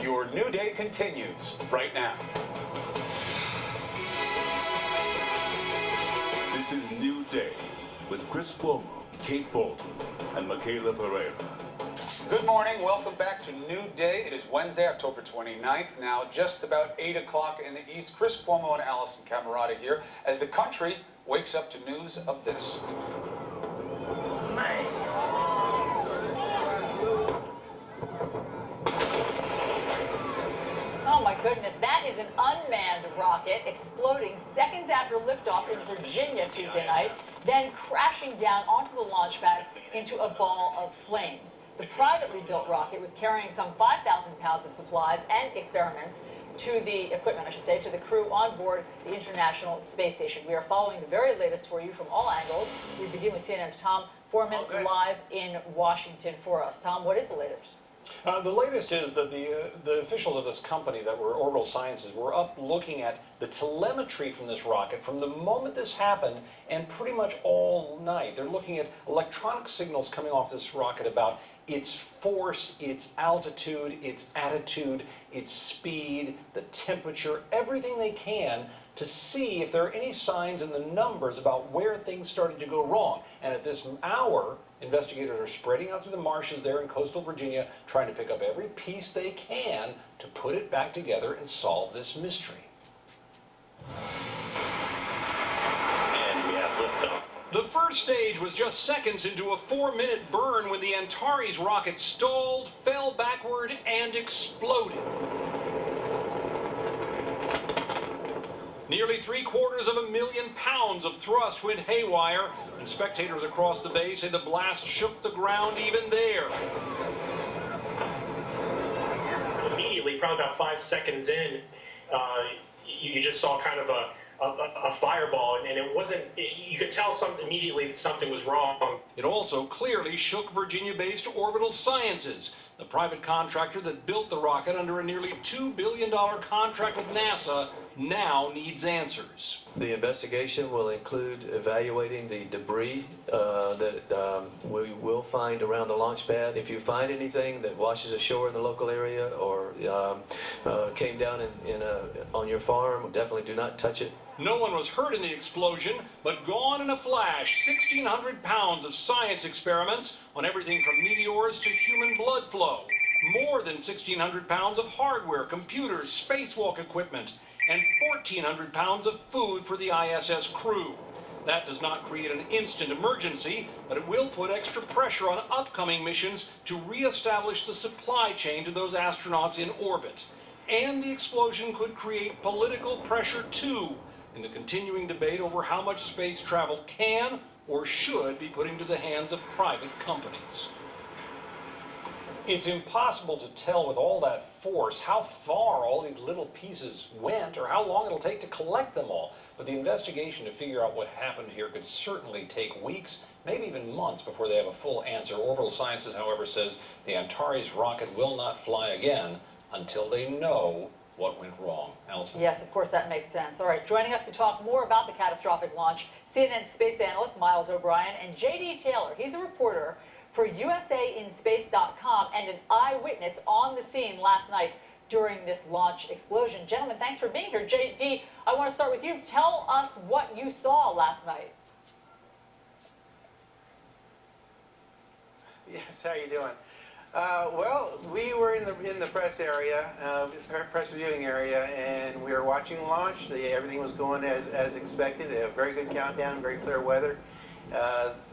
Your new day continues right now. This is New Day with Chris Cuomo, Kate Bolton, and Michaela Pereira. Good morning. Welcome back to New Day. It is Wednesday, October 29th. Now, just about 8 o'clock in the east. Chris Cuomo and Allison Camerata here as the country wakes up to news of this. Oh my goodness, that is an unmanned rocket exploding seconds after liftoff in Virginia Tuesday night, then crashing down onto the launch pad into a ball of flames. The privately built rocket was carrying some 5,000 pounds of supplies and experiments to the equipment, to the crew on board the International Space Station. We are following the very latest for you from all angles. We begin with CNN's Tom Foreman live in Washington for us. Tom, what is the latest? The latest is that the officials of this company that were Orbital Sciences were up looking at the telemetry from this rocket from the moment this happened and pretty much all night. They're looking at electronic signals coming off this rocket about its force, its altitude, its attitude, its speed, the temperature, everything they can to see if there are any signs in the numbers about where things started to go wrong. And at this hour, investigators are spreading out through the marshes there in coastal Virginia, trying to pick up every piece they can to put it back together and solve this mystery. And we have liftoff. The first stage was just seconds into a 4-minute burn when the Antares rocket stalled, fell backward, and exploded. Nearly 750,000 pounds of thrust went haywire, and spectators across the bay say the blast shook the ground even there. Immediately, probably about 5 seconds in, you just saw kind of a fireball, and it wasn't. You could tell immediately that something was wrong. It also clearly shook Virginia-based Orbital Sciences, the private contractor that built the rocket under a nearly $2 billion contract with NASA, now needs answers. The investigation will include evaluating the debris that we will find around the launch pad. If you find anything that washes ashore in the local area or came down on your farm, definitely do not touch it. No one was hurt in the explosion, but gone in a flash, 1,600 pounds of science experiments on everything from meteors to human blood flow. More than 1,600 pounds of hardware, computers, spacewalk equipment, and 1,400 pounds of food for the ISS crew. That does not create an instant emergency, but it will put extra pressure on upcoming missions to reestablish the supply chain to those astronauts in orbit. And the explosion could create political pressure, too, in the continuing debate over how much space travel can or should be put into the hands of private companies. It's impossible to tell with all that force how far all these little pieces went or how long it'll take to collect them all. But the investigation to figure out what happened here could certainly take weeks, maybe even months before they have a full answer. Orbital Sciences, however, says the Antares rocket will not fly again until they know what went wrong. Allison? Yes, of course, that makes sense. All right, joining us to talk more about the catastrophic launch, CNN space analyst Miles O'Brien and J.D. Taylor. He's a reporter for USAinSpace.com and an eyewitness on the scene last night during this launch explosion. Gentlemen, thanks for being here. J.D., I want to start with you. Tell us what you saw last night. Yes, how you doing? Well, we were in the press area, press viewing area, and we were watching the launch. Everything was going as expected. They have very good countdown, very clear weather.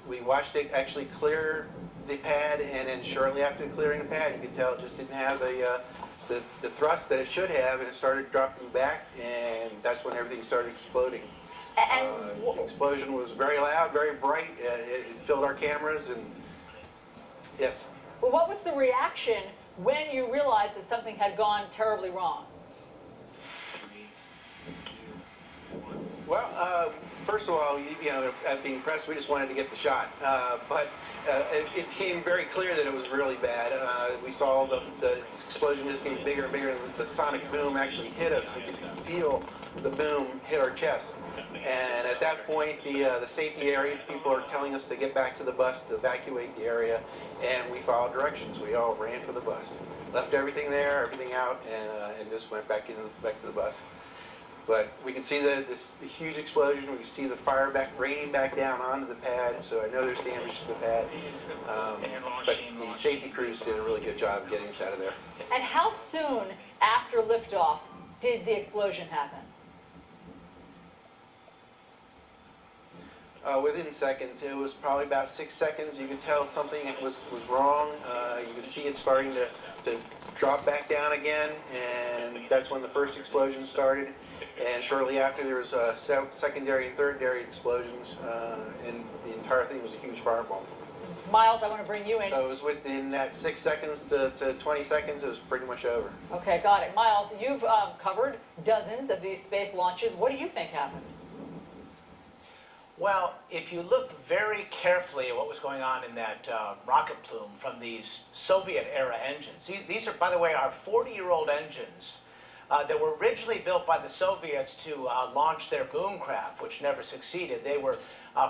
We watched it actually clear the pad, and then shortly after clearing the pad, you could tell it just didn't have the thrust that it should have, and it started dropping back, and that's when everything started exploding. And the explosion was very loud, very bright. It filled our cameras, and yes. Well, what was the reaction when you realized that something had gone terribly wrong? Well, first of all, you know, at being pressed, we just wanted to get the shot. But it became very clear that it was really bad. We saw the explosion just getting bigger and bigger, and the sonic boom actually hit us. We could feel the boom hit our chest. And at that point, the safety area, people are telling us to get back to the bus, to evacuate the area, and we followed directions. We all ran for the bus, left everything there, everything out, and just went back to the bus. But we can see the huge explosion. We can see the fire raining back down onto the pad. So I know there's damage to the pad. But the safety crews did a really good job of getting us out of there. And how soon after liftoff did the explosion happen? Within seconds. It was probably about 6 seconds. You could tell something was wrong. You could see it starting to drop back down again, and that's when the first explosion started. And shortly after, there was secondary and third-degree explosions, and the entire thing was a huge fireball. Miles, I want to bring you in. So it was within that 6 seconds to 20 seconds, it was pretty much over. Okay, got it. Miles, you've covered dozens of these space launches. What do you think happened? Well, if you look very carefully at what was going on in that rocket plume from these Soviet-era engines, these are, by the way, are 40-year-old engines that were originally built by the Soviets to launch their Moon-craft, which never succeeded. They were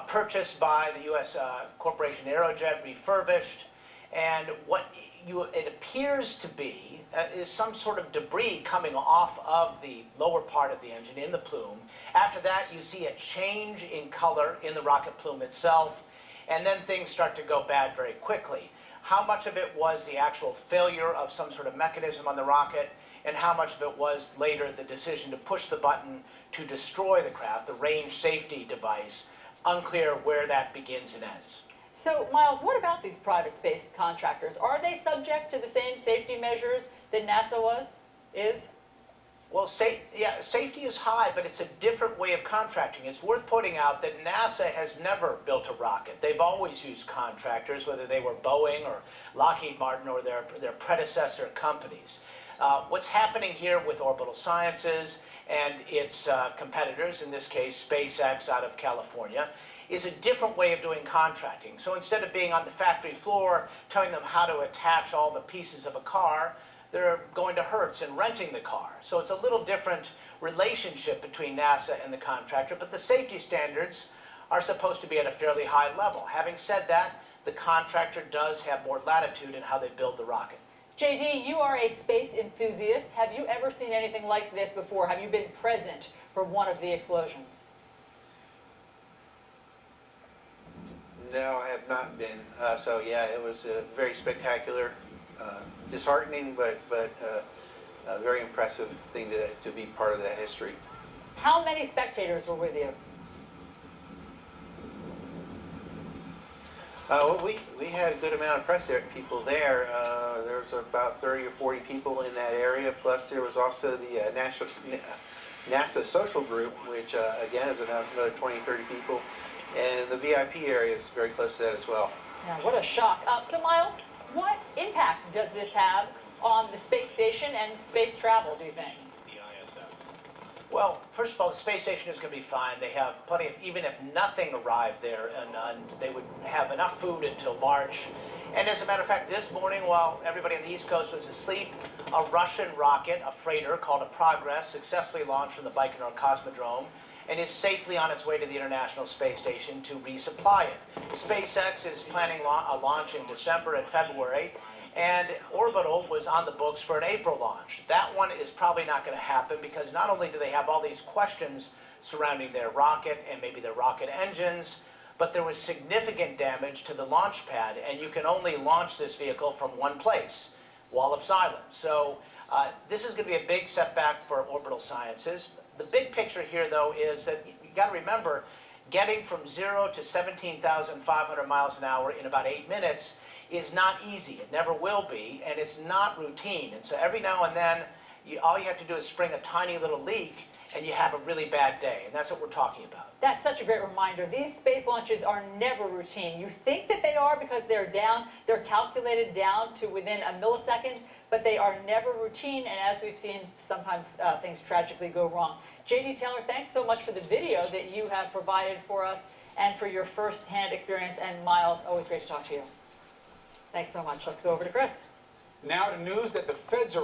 purchased by the U.S. corporation Aerojet, refurbished, and what it appears to be is some sort of debris coming off of the lower part of the engine in the plume. After that, you see a change in color in the rocket plume itself, and then things start to go bad very quickly. How much of it was the actual failure of some sort of mechanism on the rocket, and how much of it was later the decision to push the button to destroy the craft, the range safety device? Unclear where that begins and ends. So, Miles, what about these private space contractors? Are they subject to the same safety measures that NASA is? Well, safety is high, but it's a different way of contracting. It's worth pointing out that NASA has never built a rocket. They've always used contractors, whether they were Boeing or Lockheed Martin or their predecessor companies. What's happening here with Orbital Sciences and its competitors, in this case SpaceX out of California, is a different way of doing contracting. So instead of being on the factory floor telling them how to attach all the pieces of a car, they're going to Hertz and renting the car. So it's a little different relationship between NASA and the contractor, but the safety standards are supposed to be at a fairly high level. Having said that, the contractor does have more latitude in how they build the rocket. JD, you are a space enthusiast. Have you ever seen anything like this before? Have you been present for one of the explosions? No, I have not been. So yeah, it was very spectacular, disheartening, but a very impressive thing to be part of that history. How many spectators were with you? Well, we had a good amount of press people there. There was about 30 or 40 people in that area, plus there was also the NASA social group, which again is another 20, 30 people. And the VIP area is very close to that as well. Yeah, what a shock. So, Miles, what impact does this have on the space station and space travel, do you think? Well, first of all, the space station is going to be fine. They have plenty of, even if nothing arrived there, and they would have enough food until March. And as a matter of fact, this morning, while everybody on the East Coast was asleep, a Russian rocket, a freighter called a Progress, successfully launched from the Baikonur Cosmodrome and is safely on its way to the International Space Station to resupply it. SpaceX is planning a launch in December and February, and Orbital was on the books for an April launch. That one is probably not going to happen because not only do they have all these questions surrounding their rocket and maybe their rocket engines, but there was significant damage to the launch pad, and you can only launch this vehicle from one place, Wallops Island. So this is going to be a big setback for Orbital Sciences. The big picture here, though, is that you got to remember, getting from 0 to 17,500 miles an hour in about 8 minutes is not easy. It never will be, and it's not routine. And so every now and then, all you have to do is spring a tiny little leak, and you have a really bad day. And that's what we're talking about. That's such a great reminder. These space launches are never routine. You think that they are because they're calculated down to within a millisecond, but they are never routine. And as we've seen, sometimes things tragically go wrong. J.D. Taylor, thanks so much for the video that you have provided for us and for your first-hand experience. And Miles, always great to talk to you. Thanks so much. Let's go over to Chris. Now to news that the feds are